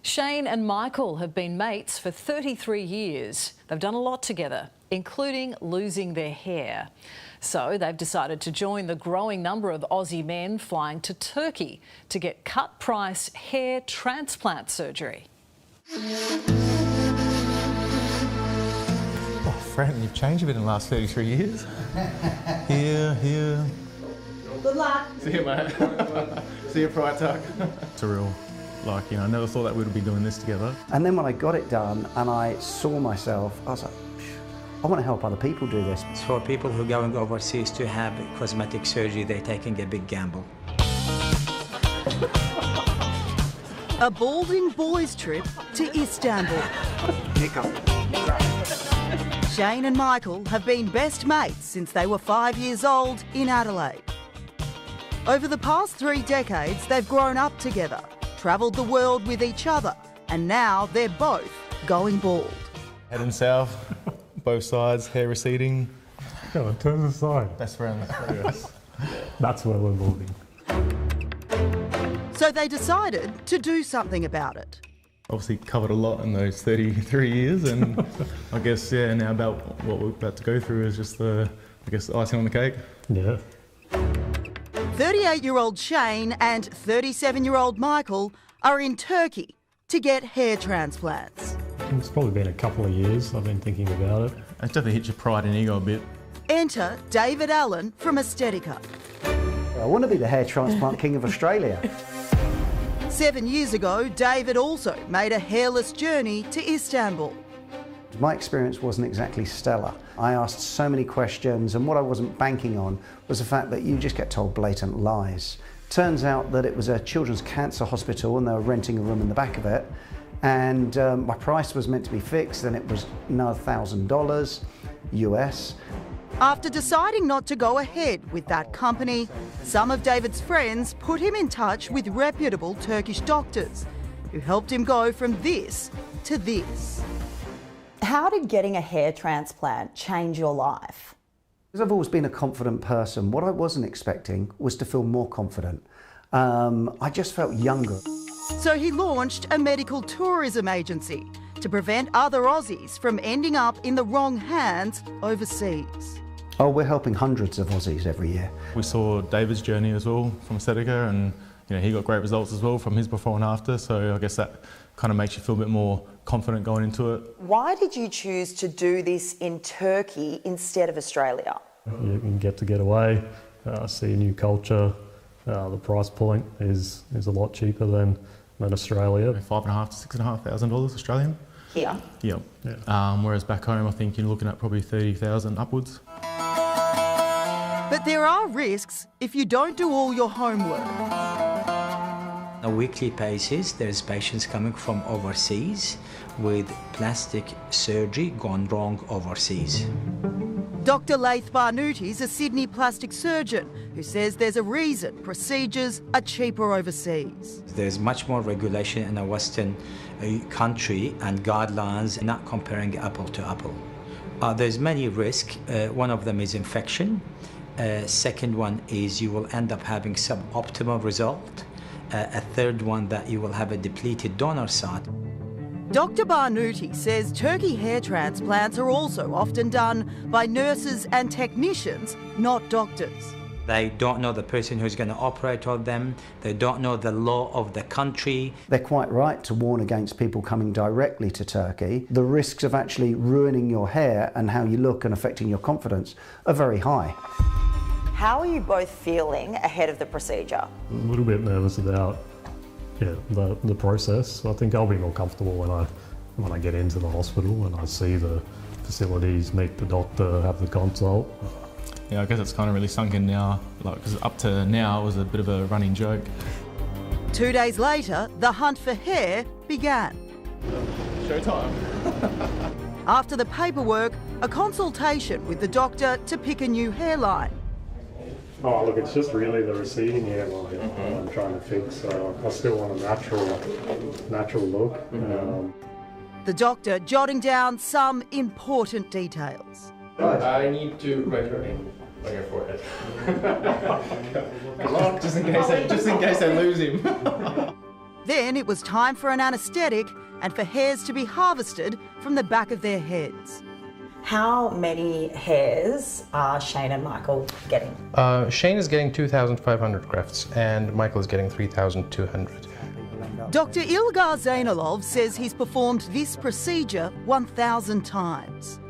Shane and Michael have been mates for 33 years. They've done a lot together, including losing their hair. So they've decided to join the growing number of Aussie men flying to Turkey to get cut-price hair transplant surgery. Oh, Fran, you've changed a bit in the last 33 years. Here. Good luck. See you, mate. See you, Pride Tuck. Surreal. Like, I never thought that we'd be doing this together. And then when I got it done and I saw myself, I was like, I want to help other people do this. For people who are going overseas to have cosmetic surgery, they're taking a big gamble. A balding boys trip to Istanbul. Shane and Michael have been best mates since they were 5 years old in Adelaide. Over the past 3 decades, they've grown up together, travelled the world with each other, and now they're both going bald. Heading south, both sides, hair receding. Yeah, it turns aside. Best friends. Yes. That's where we're moving. So they decided to do something about it. Obviously covered a lot in those 33 years, and I guess, now about what we're about to go through is just the icing on the cake. Yeah. 38-year-old Shane and 37-year-old Michael are in Turkey to get hair transplants. It's probably been a couple of years I've been thinking about it. It definitely hits your pride and ego a bit. Enter David Allen from Asthetica. I want to be the hair transplant king of Australia. 7 years ago, David also made a hairless journey to Istanbul. My experience wasn't exactly stellar. I asked so many questions, and what I wasn't banking on was the fact that you just get told blatant lies. Turns out that it was a children's cancer hospital and they were renting a room in the back of it, and my price was meant to be fixed, and it was another $1,000 US. After deciding not to go ahead with that company, some of David's friends put him in touch with reputable Turkish doctors who helped him go from this to this. How did getting a hair transplant change your life? Because I've always been a confident person, what I wasn't expecting was to feel more confident. I just felt younger. So he launched a medical tourism agency to prevent other Aussies from ending up in the wrong hands overseas. Oh, we're helping hundreds of Aussies every year. We saw David's journey as well from Asthetica, and he got great results as well from his before and after, so I guess that kind of makes you feel a bit more confident going into it. Why did you choose to do this in Turkey instead of Australia? You can get away, see a new culture. The price point is a lot cheaper than Australia. $5,500 to $6,500 Australian. Here? Yeah. Whereas back home, I think you're looking at probably 30,000 upwards. But there are risks if you don't do all your homework. On a weekly basis, there's patients coming from overseas with plastic surgery gone wrong overseas. Dr. Laith Barnooty is a Sydney plastic surgeon who says there's a reason procedures are cheaper overseas. There's much more regulation in a Western country and guidelines, not comparing apple to apple. There's many risks. One of them is infection. Second one is you will end up having suboptimal result. A third one that you will have a depleted donor site. Dr. Barnooty says Turkey hair transplants are also often done by nurses and technicians, not doctors. They don't know the person who's going to operate on them. They don't know the law of the country. They're quite right to warn against people coming directly to Turkey. The risks of actually ruining your hair and how you look and affecting your confidence are very high. How are you both feeling ahead of the procedure? A little bit nervous about the process. I think I'll be more comfortable when I get into the hospital and I see the facilities, meet the doctor, have the consult. Yeah, I guess it's kind of really sunk in now, because up to now it was a bit of a running joke. 2 days later, the hunt for hair began. Showtime. After the paperwork, a consultation with the doctor to pick a new hairline. Oh, look, it's just really the receding hairline I'm trying to fix. So I still want a natural look. The doctor jotting down some important details. I need to write your name on your forehead. Just in case I lose him. Then it was time for an anaesthetic and for hairs to be harvested from the back of their heads. How many hairs are Shane and Michael getting? Shane is getting 2,500 grafts and Michael is getting 3,200. Dr. Ilgar Zainalov says he's performed this procedure 1,000 times.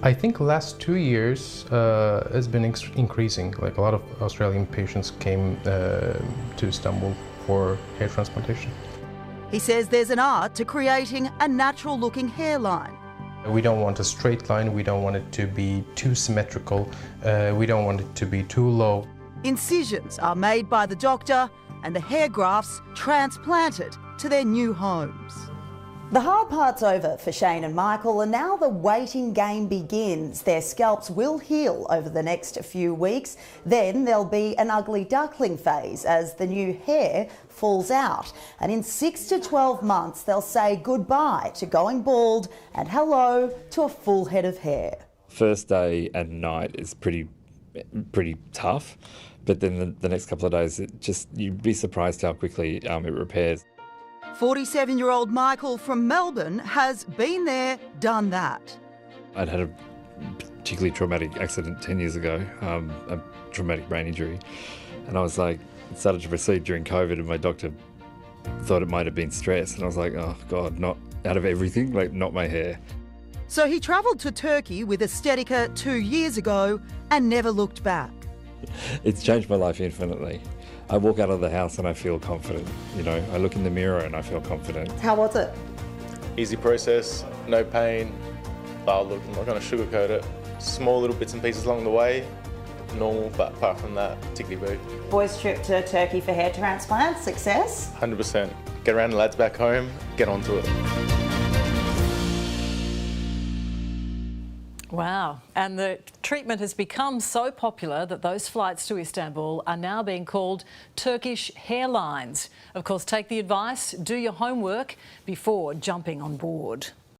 I think last 2 years has been increasing. Like a lot of Australian patients came to Istanbul for hair transplantation. He says there's an art to creating a natural-looking hairline. We don't want a straight line, we don't want it to be too symmetrical, we don't want it to be too low. Incisions are made by the doctor and the hair grafts transplanted to their new homes. The hard part's over for Shane and Michael, and now the waiting game begins. Their scalps will heal over the next few weeks. Then there'll be an ugly duckling phase as the new hair falls out. And in 6 to 12 months, they'll say goodbye to going bald and hello to a full head of hair. First day and night is pretty tough, but then the next couple of days, you'd be surprised how quickly it repairs. 47-year-old Michael from Melbourne has been there, done that. I'd had a particularly traumatic accident 10 years ago, a traumatic brain injury, and I was like, it started to proceed during COVID, and my doctor thought it might have been stress, and I was like, oh God, not out of everything, like not my hair. So he travelled to Turkey with Asthetica 2 years ago and never looked back. It's changed my life infinitely. I walk out of the house and I feel confident. You know, I look in the mirror and I feel confident. How was it? Easy process, no pain. Oh, look, I'm not going to sugarcoat it. Small little bits and pieces along the way, normal, but apart from that, tickety-boo. Boys' trip to Turkey for hair transplant, success? 100%. Get around the lads back home, get onto it. Wow. And the treatment has become so popular that those flights to Istanbul are now being called Turkish hairlines. Of course, take the advice, do your homework before jumping on board.